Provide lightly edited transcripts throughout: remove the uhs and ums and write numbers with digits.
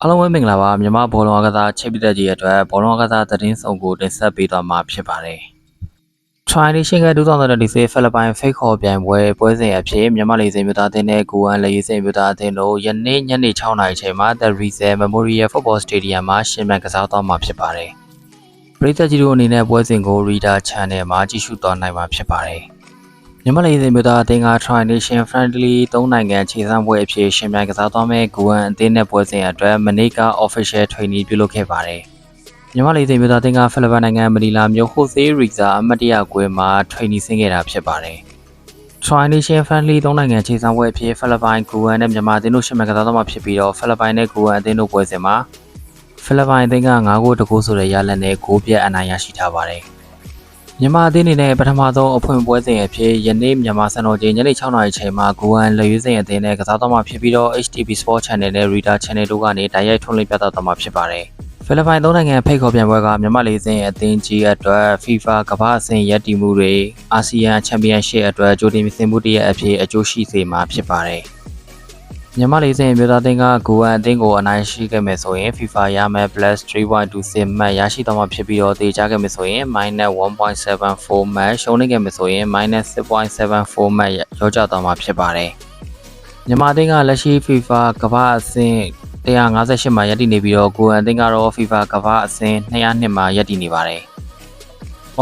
အားလုံးပဲမင်္ဂလာပါမြန်မာဘောလုံးကစားချိတ်ပိသက်ကြီးအတွက်ဘောလုံးကစားသတင်းဆောင်ကိုတင်ဆက်ပေးသွားမှာဖြစ်ပါတယ်။ Tri Nation က2026ဖိလစ်ပိုင်ဖိတ်ခေါ်ပြိုင်ပွဲစဉ်အဖြစ်မြန်မာလေဆိပ်မြို့သားအသင်းနဲ့ဂူဝမ်လေဆိပ်မြို့သားအသင်းတို့ယနေ့ညနေ6:00နာရီချိန်မှာ The Rizal Memorial Football Stadium မှာရှင်ပြိုင်ကစားသွားမှာဖြစ်ပါတယ်။ပရိသတ်ကြီးတို့အနေနဲ့ပွဲစဉ်ကို Reader Channel မှာကြည့်ရှုသွားနိုင်မှာဖြစ်ပါတယ်။မြန်မာလေဆိပ်မြို့သားအသင်းက Tri Nation Friendly 3နိုင်ငံခြေစမ်းပွဲအဖြစ်ရှင်ပြိုင်ကစားသွားမဲ့ဂူဝမ်အသင်းနဲ့ပွဲစဉ်အတွက်မနေ့က Official Training ပြုလုပ်ခဲ့ပါတယ်။မြန်မာလေဆိပ်မြို့သားအသင်းကဖိလစ်ပိုင်နိုင်ငံမနီလာမြို့ Jose Rizal အမှတ်တရကွင်းမှာ Training ဆင်းခဲ့တာဖြစ်ပါတယ်။ Tri Nation Friendly 3နိုင်ငံခြေစမ်းပွဲအဖြစ်ဖိလစ်ပိုင်ဂူဝမ်နဲ့မြန်မာအသင်းတို့ရှင်ပြိုင်ကစားသွားမှာဖြစ်ပြီးတော့ဖိလစ်ပိုင်နဲ့ဂူဝမ်အသင်းတို့ပွဲစဉ်မှာဖိလစ်ပိုင်အသင်းက9ဂိုးတဂိုးဆိုတဲ့ရလဒ်နဲ့ဂိုးပြတ်အနိုင်ရရှိထားပါတယ်။မြန်မာအသင်းအနေနဲ့ပထမဆုံးအဖွင့်ပွဲစဉ်အဖြစ်ယနေ့မြန်မာစံတော်ချိန်ညနေ6:00နာရီချိန်မှာဂူဝမ်လက်ရွေးစင်အသင်းနဲ့ကစားသွားမှာဖြစ်ပြီးတော့ HTV Sport Channel နဲ့ Reader Channel တို့ကနေတိုက်ရိုက်ထုတ်လွှင့်ပြသသွားမှာဖြစ်ပါတယ်။ဖိလစ်ပိုင်3နိုင်ငံဖိတ်ခေါ်ပြိုင်ပွဲကမြန်မာလေဆိပ်အသင်းကြီးအတွက် FIFA ကမ္ဘာ့အဆင့်ရပ်တည်မှုတွေအာဆီယံချန်ပီယံရှစ်အတွက်ကြိုတင်ပြင်ဆင်မှုတရက်အဖြစ်အကျိုးရှိစေမှာဖြစ်ပါတယ်။မြန်မာလေဆိပ်မြို့သားအသင်းကဂူဝမ်အသင်းကိုအနိုင်ရှိခဲ့မယ်ဆိုရင် FIFA ရမယ် +3.26 မှတ်ရရှိသွားမှာဖြစ်ပြီးတော့တေချခဲ့မယ်ဆိုရင် -1.74 မှတ်ရှုံးနေခဲ့မယ်ဆိုရင် -6.74 မှတ်ရောကျသွားမှာဖြစ်ပါတယ်။မြန်မာအသင်းကလက်ရှိ FIFA ကမ္ဘာ့အဆင့်158မှာရပ်တည်နေပြီးတော့ဂူဝမ်အသင်းကတော့ FIFA ကမ္ဘာ့အဆင့်202မှာရပ်တည်နေပါတယ်။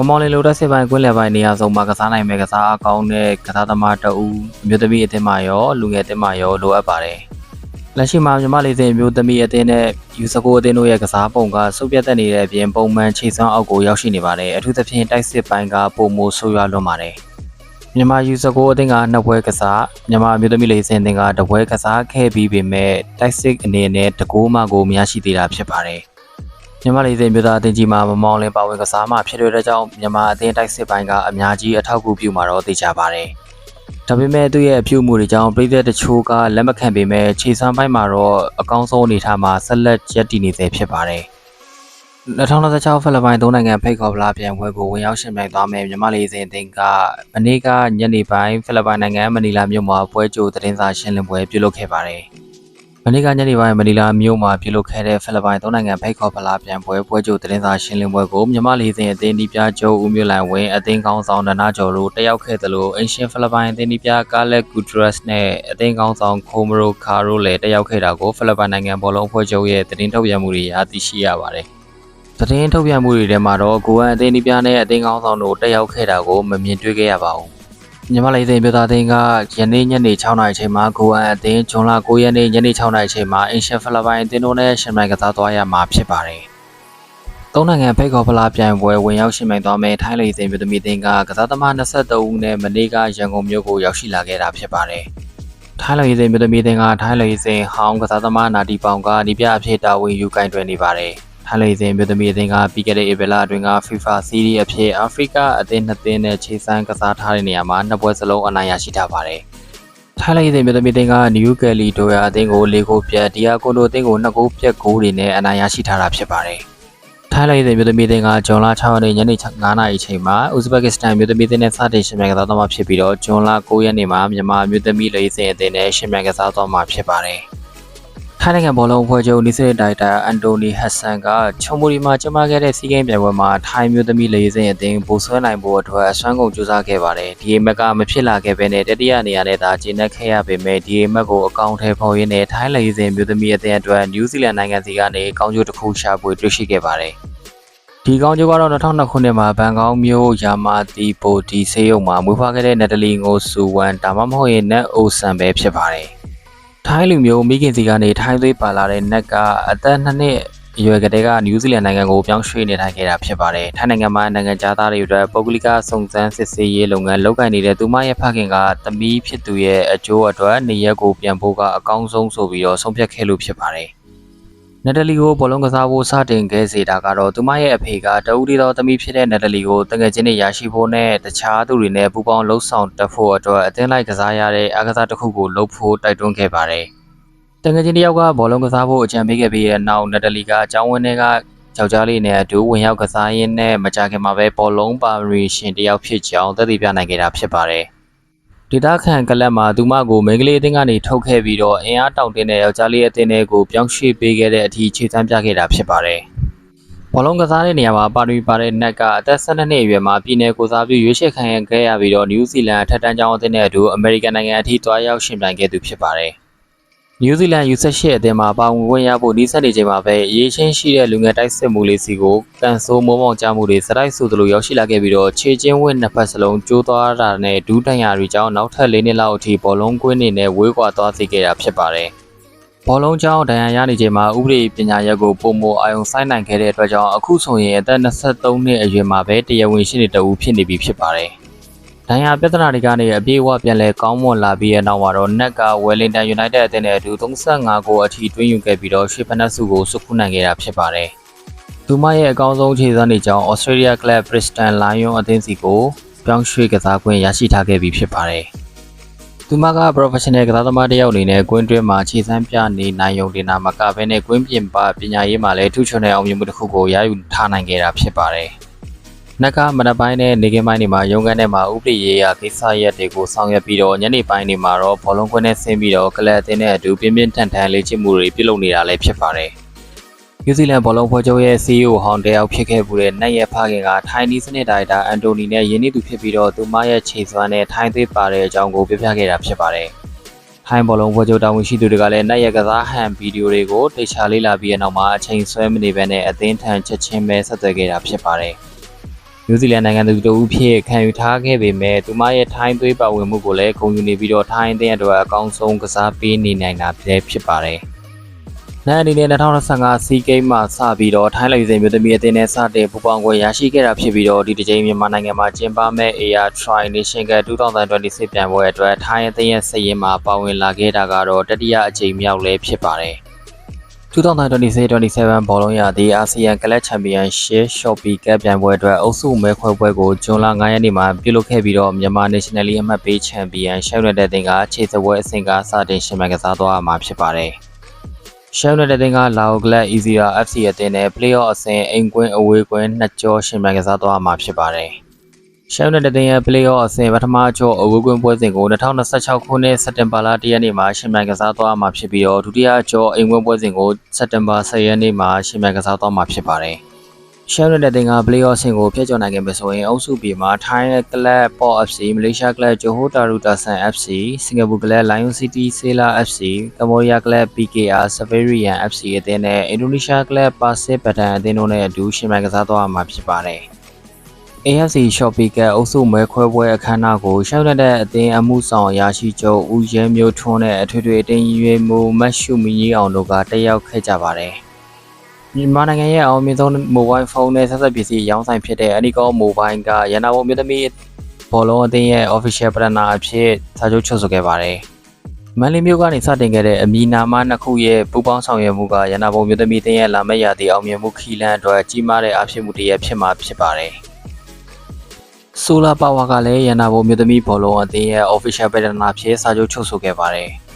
မောင်လီလိုတက်စစ်ပိုင်းကွင်းလယ်ပိုင်းနေရာစုံမှာကစားနိုင်မဲ့ကစားအကောင်းတဲ့ကစားသမားတအူးအမျိုးသမီးအသင်းမှရောလူငယ်အသင်းမှရောလိုအပ်ပါတယ်။လက်ရှိမှာမြန်မာလေဆိပ်မျိုးသမီးအသင်းနဲ့ယူစကိုအသင်းတို့ရဲ့ကစားပုံကစုပ်ပြတ်တက်နေတဲ့အပြင်ပုံမှန်ခြေစွမ်းအောက်ကိုရောက်ရှိနေပါတယ်။အထူးသဖြင့်တိုက်စစ်ပိုင်းကပုံမိုဆိုးရွားလွန်ပါတယ်။မြန်မာယူစကိုအသင်းကနှစ်ပွဲကစားမြန်မာမျိုးသမီးလေဆိပ်အသင်းကတစ်ပွဲကစားခဲ့ပြီးပေမဲ့တိုက်စစ်အနေနဲ့တကူမှကိုမရရှိသေးတာဖြစ်ပါတယ်။မြန်မာလေဆိပ်မြို့သားအသင်းကြီးမှာမမောင်လင်းပါဝင်ကစားမှဖြစ်တဲ့ကြောင့်မြန်မာအသင်းတိုက်စစ်ပိုင်းကအများကြီးအထောက်အကူပြုမှာတော့သိကြပါတယ်။ဒါပေမဲ့သူ့ရဲ့အပြုအမူတွေကြောင့်ပြည်သက်တချို့ကလက်မခံပေမဲ့ခြေစွမ်းပိုင်းမှာတော့အကောင်းဆုံးအနေထားမှာဆက်လက်ရပ်တည်နေသေးဖြစ်ပါတယ်။2026ဖိလစ်ပိုင်3နိုင်ငံဖိတ်ခေါ်ဖလားပြိုင်ပွဲကိုဝင်ရောက်ရှင်ပြိုင်သွားမယ်မြန်မာလေဆိပ်အသင်းကမနေ့ကညနေပိုင်းဖိလစ်ပိုင်နိုင်ငံမနီလာမြို့မှာပွဲကြိုသတင်းစာရှင်းလင်းပွဲပြုလုပ်ခဲ့ပါတယ်။မနေ့ကညနေပိုင်းမနီလာမြို့မှာပြုလုပ်ခဲ့တဲ့ဖိလစ်ပိုင်3နိုင်ငံဖိတ်ခေါ်ဖလားပြိုင်ပွဲကြိုသတင်းစာရှင်းလင်းပွဲကိုမြန်မာလေဆိပ်အသင်းဒီပြကျိုးဦးမျိုးလန်ဝင်းအသင်းကောင်းဆောင်နနာကျော်တို့တက်ရောက်ခဲ့သလိုအင်ရှင်ဖိလစ်ပိုင်အသင်းဒီပြကာလက်ဂူဒရက်စ်နဲ့အသင်းကောင်းဆောင်ခိုမရိုခါတို့လည်းတက်ရောက်ခဲ့တာကိုဖိလစ်ပိုင်နိုင်ငံဘောလုံးအဖွဲ့ချုပ်ရဲ့သတင်းထုတ်ပြန်မှုတွေအသိရှိရပါတယ်။သတင်းထုတ်ပြန်မှုတွေထဲမှာတော့ဂူဝမ်အသင်းဒီပြနဲ့အသင်းကောင်းဆောင်တို့တက်ရောက်ခဲ့တာကိုမမြင်တွေ့ခဲ့ရပါဘူး။မြန်မာလေဆိပ်မြို့သားအသင်းကယနေ့ညနေ6:00နာရီချိန်မှာဂူဝမ်အသင်းဇွန်လ9ရက်နေ့ညနေ6:00နာရီချိန်မှာအင်ရှင်ဖိလစ်ပိုင်အသင်းတို့နဲ့ရှင်ပြိုင်ကစားသွားရမှာဖြစ်ပါတယ်။သုံးနိုင်ငံဖိတ်ခေါ်ဖလားပြိုင်ပွဲဝင်ရောက်ရှင်ပြိုင်သွားမယ့်ထိုင်းလေဆိပ်မြို့သမီးအသင်းကကစားသမား23ဦးနဲ့မနေ့ကရန်ကုန်မြို့ကိုရောက်ရှိလာခဲ့တာဖြစ်ပါတယ်။ထိုင်းလေဆိပ်မြို့သမီးအသင်းကထိုင်းလေဆိပ်ဟောင်းကစားသမားနာတီပေါင်ကဒီပြအဖြစ်တာဝန်ယူကင်တွယ်နေပါတယ်။ထိုင်းလေဆိပ်မြို့သမီးအသင်းကပြီးခဲ့တဲ့ဧပြီလအတွင်းက FIFA Series အဖြစ်အာဖရိကအသင်း2သင်းနဲ့ခြေစမ်းကစားထားတဲ့နေရာမှာနှစ်ပွဲစလုံးအနိုင်ရရှိထားပါတယ်။ထိုင်းလေဆိပ်မြို့သမီးအသင်းကနယူးကယ်လီဒိုယာအသင်းကို4ဂိုးပြတ်ဒီယာကွန်ဒိုအသင်းကို2ဂိုးပြတ်ဂိုးတွေနဲ့အနိုင်ရရှိထားတာဖြစ်ပါတယ်။ထိုင်းလေဆိပ်မြို့သမီးအသင်းကဇွန်လ6ရက်နေ့ညနေ9:00နာရီချိန်မှာဥဇဘက်ကစ္စတန်မြို့သမီးအသင်းနဲ့စတင်ရှင်ပြိုင်ကစားသွားမှာဖြစ်ပြီးတော့ဇွန်လ9ရက်နေ့မှာမြန်မာမြို့သမီးလေဆိပ်အသင်းနဲ့ရှင်ပြိုင်ကစားသွားမှာဖြစ်ပါတယ်။ထိုင်းနိုင်ငံဘောလုံးအဖွဲ့ချုပ်နီစရဒိုင်တာအန်တိုနီဟက်ဆန်ကချုံမူရီမှာကျင်းပခဲ့တဲ့စီးကိန်းပြိုင်ပွဲမှာထိုင်းမျိုးသမီးလေဆိပ်အသင်းဗိုလ်ဆွဲနိုင်ဖို့အတွက်အစွမ်းကုန်ကြိုးစားခဲ့ပါတယ်။ဒီအိမ်မက်ကမဖြစ်လာခဲ့ဘဲနဲ့တတိယနေရာနဲ့သာကျင်းပခဲ့ရပေမဲ့ဒီအိမ်မက်ကိုအကောင့်ထဲပေါ်ရင်းနဲ့ထိုင်းလေဆိပ်မျိုးသမီးအသင်းအတွက်နယူးဇီလန်နိုင်ငံစီကနေကောင်းကျိုးတစ်ခုရှာဖွေတွေ့ရှိခဲ့ပါတယ်။ဒီကောင်းကျိုးကတော့2002ခုနှစ်မှာဘန်ကောက်မြို့ယာမာတီပိုဒီဆေးရုံမှာမွေးဖွားခဲ့တဲ့နက်တလီငိုဆူဝမ်ဒါမှမဟုတ်ရင်နက်အိုဆန်ပဲဖြစ်ပါတယ်။ထိုင်းလူမျိုးမိခင်စီကနေထိုင်းသွေးပါလာတဲ့နက်ကအသက်2နှစ်အရွယ်ကတည်းကနယူးဇီလန်နိုင်ငံကိုပြောင်းရွှေ့နေထိုင်ခဲ့တာဖြစ်ပါတယ်။ထိုင်းနိုင်ငံမှာနိုင်ငံသားတွေအတွက်ပုဂ္ဂလိကစုံစမ်းစစ်ဆေးရေးလုပ်ငန်းလုပ်ကိုင်နေတဲ့သူမရဲ့ဖခင်ကသမီးဖြစ်သူရဲ့အကျိုးအတွက်နေရက်ကိုပြန်ဖို့ကအကောင်းဆုံးဆိုပြီးတော့ဆုံးဖြတ်ခဲ့လို့ဖြစ်ပါတယ်။နက်တလီကိုဘောလုံးကစားဖို့စတင်ခဲ့စေတာကတော့သူမရဲ့အဖေကတဦးတည်းသောသမီးဖြစ်တဲ့နက်တလီကိုတငယ်ချင်းတွေရရှိဖို့နဲ့တခြားသူတွေနဲ့ပူးပေါင်းလှုပ်ဆောင်တက်ဖို့အတွက်အသင်းလိုက်ကစားရတဲ့အားကစားတစ်ခုကိုလုပ်ဖို့တိုက်တွန်းခဲ့ပါတယ်။တငယ်ချင်းတယောက်ကဘောလုံးကစားဖို့အကြံပေးခဲ့ပြီးတဲ့နောက်နက်တလီကအကြောင်းဝင်းတွေကယောက်ျားလေးနဲ့အတူဝင်ရောက်ကစားရင်းနဲ့မကြခင်မှာပဲဘောလုံးပါရီရှင်တယောက်ဖြစ်ကြောင်းသက်သေပြနိုင်ခဲ့တာဖြစ်ပါတယ်။ ဒေတာခန့်ကလပ်မှာသူမကိုမိန်းကလေးအသင်းကနေထုတ်ခဲ့ပြီးတော့အင်အားတောင့်တင်းတဲ့ယောက်ျားလေးအသင်းတွေကိုပြောင်းရွှေ့ပေးခဲ့တဲ့အထိခြေစမ်းပြခဲ့တာဖြစ်ပါတယ်။ဘောလုံးကစားတဲ့နေရာမှာပါရီပါတဲ့နက်ကအသက်12နှစ်အရွယ်မှာပြည်내ကိုစားပြုရွေးချယ်ခံခဲ့ရပြီးတော့နယူးဇီလန်ထက်တန်းကျောင်းအသင်းနဲ့အတူအမေရိကန်နိုင်ငံအထိတွားရောက်ရှင်ပြိုင်ခဲ့သူဖြစ်ပါတယ်။နယူးဇီလန် U18 အသင်းမှာပါဝင်ဝင်ရဖို့နှီးစပ်နေချိန်မှာပဲအရေးချင်းရှိတဲ့လူငယ်တိုက်စစ်မှုလေးစီကိုကန်ဆိုးမိုးမောင်ကြမှုတွေစတိုက်ဆိုသလိုရောက်ရှိလာခဲ့ပြီးတော့ခြေချင်းဝင့်နှစ်ဖက်စလုံးကျိုးသွားတာနဲ့ဒူးတန်ရာတွေကြောင့်နောက်ထပ်၄နှစ်လောက်အထိဘောလုံးကွင်းနေနဲ့ဝေးကွာသွားစေခဲ့တာဖြစ်ပါတယ်။ဘောလုံးကျောင်းဒဏ်ရာရနေချိန်မှာဥပဒေပညာရပ်ကိုပုံမအာရုံစိုက်နိုင်ခဲ့တဲ့အတွက်ကြောင့်အခုဆိုရင်အသက်23နှစ်အရွယ်မှာပဲတရားဝင်ရှိနေတူဖြစ်နေပြီဖြစ်ပါတယ်။ဒဏ်ရာပြဿနာတွေကနေအပြေးအဝပြန်လဲကောင်းမွန်လာပြီးတဲ့နောက်မှာတော့နက်ကဝယ်လင်တန်ယူနိုက်တက်အသင်းနဲ့အတူ35ဂိုးအထိတွင်းယူခဲ့ပြီးတော့ရွှေဖနက်စုကိုစုခုနိုင်ခဲ့တာဖြစ်ပါတယ်။သူမရဲ့အကောင်းဆုံးခြေစမ်းတွေကြောင့် Australia Club Brisbane Lions အသင်းစီကိုပြောင်းရွှေ့ကစားခွင့်ရရှိထားခဲ့ပြီးဖြစ်ပါတယ်။သူမက professional ကစားသမားတစ်ယောက်အနေနဲ့ကွင်းတွင်းမှာခြေစမ်းပြနေနိုင်ရုံတင်တာမကဘဲနဲ့ကွင်းပြင်ပပညာရေးမှာလည်းထူးချွန်တဲ့အောင်မြင်မှုတစ်ခုကိုရယူထားနိုင်ခဲ့တာဖြစ်ပါတယ်။နက်ကမနက်ပိုင်းနဲ့နေကင်းပိုင်းတွေမှာရုံးခန်းထဲမှာဥပဒေရေးရာကိစ္စရပ်တွေကိုဆောင်ရွက်ပြီးတော့ညနေပိုင်းတွေမှာတော့ဘောလုံးကွင်းနဲ့ဆင်းပြီးတော့ကလပ်အသင်းနဲ့အတူပြင်းပြင်းထန်ထန်လေ့ကျင့်မှုတွေပြုလုပ်နေတာလည်းဖြစ်ပါတယ်။နယူးဇီလန်ဘောလုံးဖွဲ့ချုပ်ရဲ့ CEO ဟောင်းတယောက်ဖြစ်ခဲ့မှုတဲ့နက်ရဲ့ဖခင်ကထိုင်းနီးစနစ်ဒါရိုက်တာအန်တိုနီနဲ့ယင်းနှီးသူဖြစ်ပြီးတော့သူမရဲ့ခြေစွမ်းနဲ့ထိုင်းသွေးပါတဲ့အကြောင်းကိုပြပြခဲ့တာဖြစ်ပါတယ်။ထိုင်းဘောလုံးဖွဲ့ချုပ်တာဝန်ရှိသူတွေကလည်းနက်ရဲ့ကစားဟန်ဗီဒီယိုတွေကိုတေချာလေ့လာပြီးတဲ့နောက်မှာအချိန်ဆွဲမနေဘဲနဲ့အသင်းထံချက်ချင်းပဲဆက်သွယ်ခဲ့တာဖြစ်ပါတယ်။နယူးဇီလန်နိုင်ငံသူတဦးဖြစ်ခံယူထားခဲ့ပေမဲ့သူမရဲ့ထိုင်းသွေးပါဝင်မှုကိုလည်းဂုဏ်ယူနေပြီးတော့ထိုင်းအသင်းအတွက်အကောင်းဆုံးကစားပေးနေနိုင်တာဖြစ်ပါတယ်။နိုင်အနေနဲ့2025စီဂိမ်းမှာစပြီးတော့ထိုင်းလူစိန်မျိုးသမီးအသင်းနဲ့စတဲ့ပူပေါင်းပွဲရရှိခဲ့တာဖြစ်ပြီးတော့ဒီတစ်ချိန်မြန်မာနိုင်ငံမှာကျင်းပမဲ့ AR Tri Nation Cup 2026ပြိုင်ပွဲအတွက်ထိုင်းအသင်းရဲ့စည်ရင်းမှာပါဝင်လာခဲ့တာကတော့တတိယအကြိမ်မြောက်လည်းဖြစ်ပါတယ်။2026-27ဘောလုံးရာသီအာဆီယံကလပ်ချန်ပီယံရှစ်ရှော့ပီကပ်ပြိုင်ပွဲအတွက်အုပ်စုမဲခွဲပွဲကိုဇွန်လ9ရက်နေ့မှာပြုလုပ်ခဲ့ပြီးတော့မြန်မာ National League အမှတ်ပေးချန်ပီယံရှောက်နယ်တဲ့အသင်းကခြေစပွဲအဆင့်ကစတင်ရှင်ပြိုင်ကစားသွားမှာဖြစ်ပါတယ်။ရှောက်နယ်တဲ့အသင်းကလာအိုကလပ် Ezira FC အသင်းနဲ့ Playoff အဆင့်အိမ်ကွင်းအဝေးကွင်းနှစ်ကြောရှင်ပြိုင်ကစားသွားမှာဖြစ်ပါတယ်။ရှောက်နယ်တဲ့ရဲ့ Playoff အဆင့်ပထမကျော်အဝေးကွင်းပွဲစဉ်ကို2026ခုနှစ်စက်တင်ဘာလ1ရက်နေ့မှာရှင်ပြိုင်ကစားသွားမှာဖြစ်ပြီးတော့ဒုတိယကျော်အိမ်ကွင်းပွဲစဉ်ကိုစက်တင်ဘာ10ရက်နေ့မှာရှင်ပြိုင်ကစားသွားမှာဖြစ်ပါတယ်။ရှောက်နယ်တဲ့က Playoff အဆင့်ကိုဖျက်ချော်နိုင်ခဲ့ပြီဆိုရင်အုပ်စု B မှာထိုင်းကလပ် Port FC မလေးရှားကလပ် Johor Darul Darsan FC စင်ကာပူကလပ် Lion City Sailor FC ကမ္ဘောဒီးယားကလပ် PKR Saverian FC အသင်းနဲ့အင်ဒိုနီးရှားကလပ် Persib Bandung အသင်းတို့နဲ့အတူရှင်ပြိုင်ကစားသွားမှာဖြစ်ပါတယ်။ AFC Shopee ကအုပ်စုမဲခွဲပွဲအခမ်းအနားကိုရှောက်တဲ့အသင်းအမှုဆောင်အရာရှိချုပ်ဦးရဲမျိုးထွန်းနဲ့အထွေထွေအတင်းရွေးမှုမတ်ရှုမီကြီးအောင်တို့ကတက်ရောက်ခဲ့ကြပါတယ်။မြန်မာနိုင်ငံရဲ့အောင်မြင်ဆုံးမိုဘိုင်းဖုန်းနဲ့ဆက်ဆက်ပစ္စည်းရောင်းဆိုင်ဖြစ်တဲ့ Anycom Mobile ကရန်နာဘုံမြို့သမီးဘောလုံးအသင်းရဲ့ Official Partner အဖြစ်စာချုပ်ချုပ်ဆိုခဲ့ပါတယ်။မန်လေးမြို့ကနေစတင်ခဲ့တဲ့အမီနာမနှစ်ခုရဲ့ပူးပေါင်းဆောင်ရွက်မှုကရန်နာဘုံမြို့သမီးအသင်းရဲ့လာမယ့်ရာသီအောင်မြင်မှုခီးလန်းအတွက်ကြီးမားတဲ့အားဖြစ်မှုတစ်ရပ်ဖြစ်မှာဖြစ်ပါတယ်။ Solar Power ကလည်းရန်နာဘုံမြို့သမီးဘောလုံးအသင်းရဲ့ Official Partner ဖြစ်စာချုပ်ချုပ်ဆိုခဲ့ပါတယ်။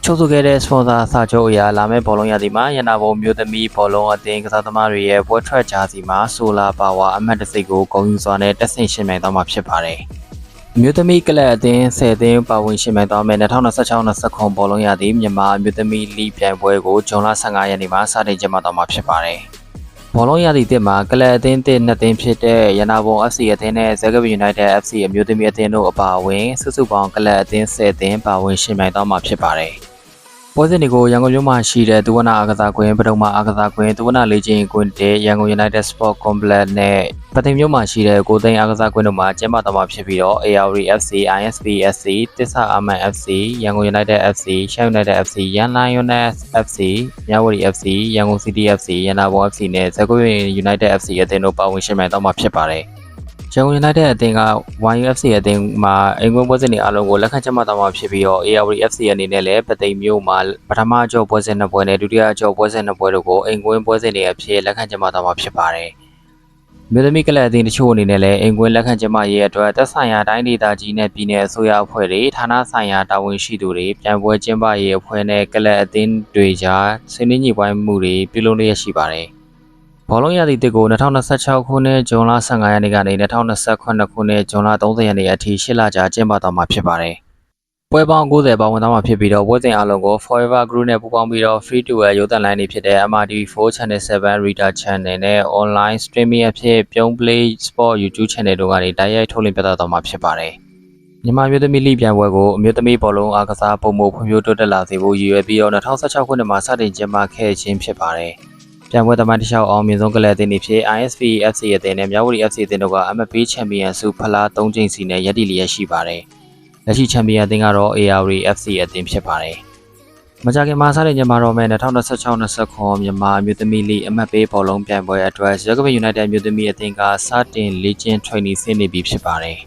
ချုပ်ဆိုခဲ့တဲ့ Sponsor စာချုပ်အရလာမယ့်ဘောလုံးရာသီမှာရန်နာဘုံမြို့သမီးဘောလုံးအသင်းကစားသမားတွေရဲ့ပွဲထွက်ဂျာစီမှာ Solar Power အမှတ်တစိကိုဂုဏ်ယူစွာနဲ့တက်ဆင့်ရှင်ပြိုင်သွားမှာဖြစ်ပါတယ်။မြို့သမီးကလပ်အသင်း10သင်းပါဝင်ရှင်ပြိုင်သွားမယ့်2026-29ဘောလုံးရာသီမြန်မာမြို့သမီးလိပြိုင်ပွဲကိုဇွန်လ15ရက်နေ့မှာစတင်ကျင်းပသွားမှာဖြစ်ပါတယ်။ဘောလုံးရာသီတစ်မှာကလပ်အသင်းတစ်နှစ်သင်းဖြစ်တဲ့ရန်နာဘုံ FC အသင်းနဲ့ဇက်ကပ် United FC အမျိုးသမီးအသင်းတို့အပါအဝင်စုစုပေါင်းကလပ်အသင်း10သင်းပါဝင်ရှင်ပြိုင်သွားမှာဖြစ်ပါတယ်။ပွဲစဉ်တွေကိုရန်ကုန်မြို့မှာရှိတဲ့သူဝနာအားကစားကွင်းပဒုံမအားကစားကွင်းသူဝနာလေ့ကျင့်ကွင်းတဲ့ရန်ကုန် United Sport Complex နဲ့ပသိမ်မြို့မှာရှိတဲ့ကိုသိန်းအားကစားကွင်းတို့မှာကျင်းပသွားမှာဖြစ်ပြီးတော့ AR FC, ISP FC, တစ္ဆာအာမန် FC, ရန်ကုန် United FC, ရှမ်း United FC, ရန်လိုင်း United FC, မြဝတီ FC, ရန်ကုန် City FC, ရန်နာဘုံ FC နဲ့ဇက်ကွင်း United FC အသင်းတို့ပါဝင်ရှင်ပြိုင်သွားမှာဖြစ်ပါတယ်။ရန်ကုန် United အသင်းက YUFC အသင်းမှာအင်္ဂွန်းပွဲစဉ်တွေအားလုံးကိုလက်ခံကျင်းပသွားမှာဖြစ်ပြီးတော့ AR FC အနေနဲ့လည်းပသိမ်မြို့မှာပထမကျော်ပွဲစဉ်နှစ်ပွဲနဲ့ဒုတိယကျော်ပွဲစဉ်နှစ်ပွဲတို့ကိုအင်္ဂွန်းပွဲစဉ်တွေအဖြစ်လက်ခံကျင်းပသွားမှာဖြစ်ပါတယ်။မြို့သမီးကလပ်အသင်းတချို့အနေနဲ့လည်းအင်္ဂွန်းလက်ခံကျင်းပရေးအတွက်သက်ဆိုင်ရာတိုင်းဒေသကြီးနဲ့ပြည်내အစိုးရအဖွဲ့တွေဌာနဆိုင်ရာတာဝန်ရှိသူတွေပြိုင်ပွဲကျင်းပရေးအဖွဲ့နဲ့ကလပ်အသင်းတွေကြားဆွေးနွေးညှိနှိုင်းမှုတွေပြုလုပ်လျက်ရှိပါတယ်။ဘောလုံးရာသီတစ်ကို2026ခုနှစ်ဇွန်လ15ရက်နေ့ကနေ2028ခုနှစ်ဇွန်လ30ရက်နေ့အထိ8လကြာကျင်းပသွားမှာဖြစ်ပါတယ်။ ပွဲပေါင်း90ပါဝင်သွားမှာဖြစ်ပြီးတော့ပွဲစဉ်အလုံးကို Forever Group နဲ့ပူးပေါင်းပြီးတော့ Free to Air ရုပ်သံလိုင်းတွေဖြစ်တဲ့ MRTV4 Channel 7 Reader Channel နဲ့ Online Streaming အဖြစ်ပြုံး Play Sport YouTube Channel တို့ကနေတိုက်ရိုက်ထုတ်လွှင့်ပြသသွားမှာဖြစ်ပါတယ်။မြန်မာမျိုးသမီးလိပြိုင်ပွဲကိုအမျိုးသမီးဘောလုံးအားကစားပုံမှုဖွံ့ဖြိုးတိုးတက်လာစေဖို့ရည်ရွယ်ပြီးတော့2016ခုနှစ်မှာစတင်ကျင်းပခဲ့ခြင်းဖြစ်ပါတယ်။ပြိုင်ပွဲသမိုင်းတစ်လျှောက်အောင်မြင်ဆုံးကလပ်အသင်းတွေဖြစ် ISP FC အသင်းနဲ့မြဝတီ FC အသင်းတို့က MFP Champion ဆုဖလား3ကြိမ်စီနဲ့ရည်တည်လျက်ရှိပါတယ်။လက်ရှိချန်ပီယံအသင်းကတော့ ARD FC အသင်းဖြစ်ပါတယ်။မကြခင်မှာစတင်ကျင်းပတော့မဲ့2016-29မြန်မာအမျိုးသမီးလိအမှတ်ပေးဘောလုံးပြိုင်ပွဲအတွက်ရကပ United အမျိုးသမီးအသင်းကစတင်လေ့ကျင့် training ဆင်းနေပြီဖြစ်ပါတယ်။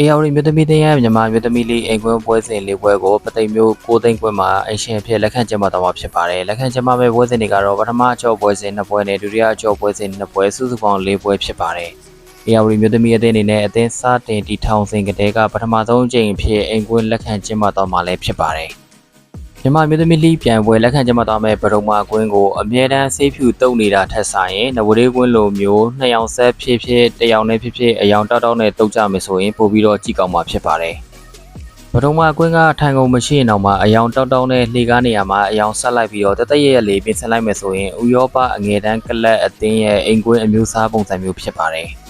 ARD မြို့သမီးတင်းရဲ့မြန်မာမြို့သမီးလေးအိမ်ကွင်းပွဲစဉ်လေးပွဲကိုပသိမ်မြို့ကိုသိန်းကွင်းမှာအရှင်အဖြစ်လက်ခံကျင်းပသွားမှာဖြစ်ပါတယ်။လက်ခံကျင်းပမဲ့ပွဲစဉ်တွေကတော့ပထမအကျော့ပွဲစဉ်2ပွဲနဲ့ဒုတိယအကျော့ပွဲစဉ်2ပွဲစုစုပေါင်း4ပွဲဖြစ်ပါတယ်။ ARD မြို့သမီးအသင်းအနေနဲ့အသင်းစတင်တည်ထောင်စဉ်ကတည်းကပထမဆုံးအကြိမ်အဖြစ်အိမ်ကွင်းလက်ခံကျင်းပသွားမှာလည်းဖြစ်ပါတယ်။မြန်မာမြို့သမီးလိပြိုင်ပွဲလက်ခံကျင်းပသွားမဲ့ပထမကွင်းကိုအမြဲတမ်းဆေးဖြူတုပ်နေတာထက်ဆိုင်ရင်နဝရေကွင်းလိုမျိုး2ယောက်ဆက်ဖြစ်တယောက်နဲ့ဖြစ်အယောင်တောက်နဲ့တုပ်ကြမယ်ဆိုရင်ပို့ပြီးတော့ကြည့်ကောင်းမှာဖြစ်ပါတယ်။ပထမကွင်းကထိုင်ကုန်မရှိရင်တော့မှအယောင်တောက်နဲ့လှေကားနေရာမှာအယောင်ဆက်လိုက်ပြီးတော့တရလေးပြင်ဆင်လိုက်မယ်ဆိုရင်ဥရောပအငယ်တန်းကလပ်အသင်းရဲ့အိမ်ကွင်းအမျိုးအစားပုံစံမျိုးဖြစ်ပါတယ်။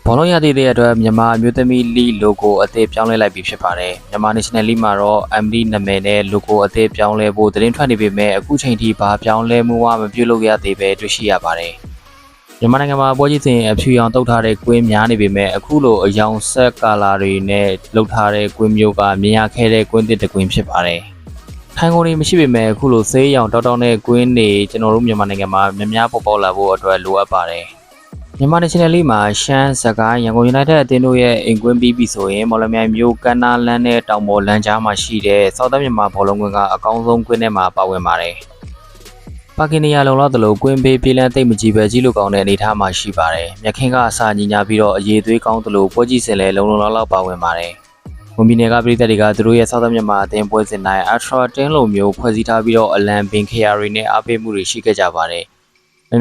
ဘောလုံးရသည့်တဲ့အတွက်မြန်မာအမျိုးသမီးလိ logo အသစ်ပြောင်းလဲလိုက်ပြီးဖြစ်ပါတယ်။မြန်မာ National League မှာတော့ MD နာမည်နဲ့ logo အသစ်ပြောင်းလဲဖို့သတင်းထွက်နေပေမဲ့အခုချိန်ထိဘာပြောင်းလဲမှုမှမပြုလုပ်ရသေးပဲတွေ့ရှိရပါတယ်။မြန်မာနိုင်ငံမှာပွဲကြီးစဉ်အဖြူရောင်တုပ်ထားတဲ့ကွင်းများနေပေမဲ့အခုလိုအယောင်ဆက်ကာလာတွေနဲ့လှုပ်ထားတဲ့ကွင်းမျိုးကမြင်ရခဲ့တဲ့ကွင်းတစ်ကွင်းဖြစ်ပါတယ်။ထိုင်ကုန်တွေမရှိပေမဲ့အခုလိုဆေးရောင်တောက်နဲ့ကွင်းတွေကျွန်တော်တို့မြန်မာနိုင်ငံမှာများပေါ်ပေါက်လာဖို့အတွက်လိုအပ်ပါတယ်။မြန်မာ National League မှာရှမ်းစကိုင်းရန်ကုန် United အသင်းတို့ရဲ့အိမ်ကွင်းပြီးပြီဆိုရင်မော်လမြိုင်မြို့ကမ်းနားလမ်းနဲ့တောင်ပေါ်လမ်းကြားမှာရှိတဲ့စောက်တမြန်မာဘောလုံးကွင်းကအကောင်းဆုံးကွင်းထဲမှာပါဝင်ပါတယ်။ပါကင်နီယာလုံလောက်သလိုကွင်းပေးပြေးလန်းသိမ့်မကြီးပဲကြီးလိုကောင်းတဲ့အနေအထားမှာရှိပါတယ်။မြက်ခင်းကအစာညီညာပြီးတော့အရေးသွေးကောင်းသလိုပွဲကြီးစင်လည်းလုံလောက်ပါဝင်ပါတယ်။မွန်ပြည်နယ်ကပြည်သက်တွေကသူတို့ရဲ့စောက်တမြန်မာအသင်းပွဲစဉ်တိုင်း Ultra တင်းလိုမျိုးဖွဲ့စည်းထားပြီးတော့အလံပင်ခရာတွေနဲ့အားပေးမှုတွေရှိခဲ့ကြပါတယ်။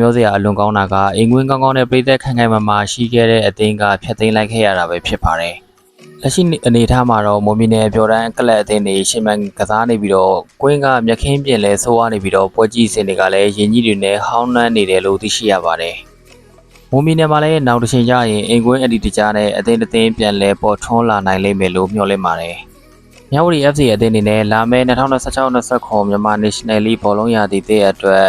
မျိုးစရာအလွန်ကောင်းတာကအင်ကွင်းကောင်းကောင်းနဲ့ပြည်သက်ခိုင်ခိုင်မာမာရှိခဲ့တဲ့အသင်းကဖျက်သိမ်းလိုက်ခဲ့ရတာပဲဖြစ်ပါတယ်။လက်ရှိအနေအထားမှာတော့မွန်ပြည်နယ်ပြော်တန်းကလပ်အသင်းတွေရှင်းမှန်ကစားနေပြီးတော့ကွင်းကမြက်ခင်းပြင်လဲဆိုးရနေပြီးတော့ပွဲကြီးစင်တွေကလည်းရင်ကြီးတွေနဲ့ဟောင်းနှမ်းနေတယ်လို့သိရှိရပါတယ်။မွန်ပြည်နယ်မှာလည်းနောက်တစ်ချိန်ကျရင်အင်ကွင်းအဒီတကြားနဲ့အသင်းပြန်လဲပေါ်ထွန်းလာနိုင်လိမ့်မယ်လို့မျှော်လင့်ပါတယ်။မြဝတီ FC အသင်းအနေနဲ့လာမယ့်2016-29မြန်မာ National League ဘောလုံးရာသီတဲ့အတွက်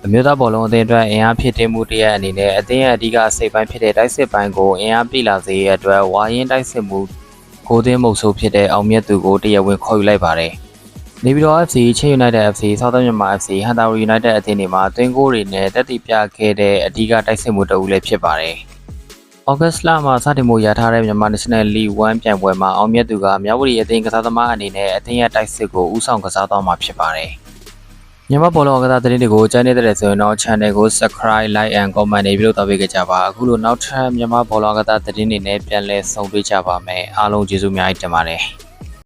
အမျိုးသားဘောလုံးအသင်းအတွက်အင်အားဖြစ်တင်မှုတရက်အနေနဲ့အသင်းရဲ့အဓိကစိတ်ပိုင်းဖြစ်တဲ့တိုက်စစ်ပိုင်းကိုအင်အားပြည့်လာစေရတဲ့အတွက်ဝါရင်တိုက်စစ်မှုကိုသင်းမုတ်ဆိုးဖြစ်တဲ့အောင်မြတ်သူကိုတရားဝင်ခေါ်ယူလိုက်ပါတယ်။နေပြည်တော် FC, ချင်း United FC, ဆောက်သမြန်မာ FC, ဟန်တာဝတီ United အသင်းတွေမှာသွင်းဂိုးတွေနဲ့တက်တည်ပြခဲ့တဲ့အဓိကတိုက်စစ်မှုတအူးလည်းဖြစ်ပါတယ်။ဩဂတ်စ်လမှာစတင်မှုရထားတဲ့မြန်မာ National League 1ပြိုင်ပွဲမှာအောင်မြတ်သူကမြဝတီအသင်းကစားသမားအနေနဲ့အသင်းရဲ့တိုက်စစ်ကိုဦးဆောင်ကစားသွားမှာဖြစ်ပါတယ်။မြန်မာဘောလုံးကစားသတင်းတွေကိုကြားနေတဲ့ဆိုရင်တော့ channel ကို subscribe, like and comment တွေပြုလုပ်သွားပေးကြပါအခုလိုနောက်ထပ်မြန်မာဘောလုံးကစားသတင်းတွေနဲ့ပြန်လည်ဆုံတွေ့ကြပါမယ်အားလုံးကျေးဇူးအများကြီးတင်ပါတယ်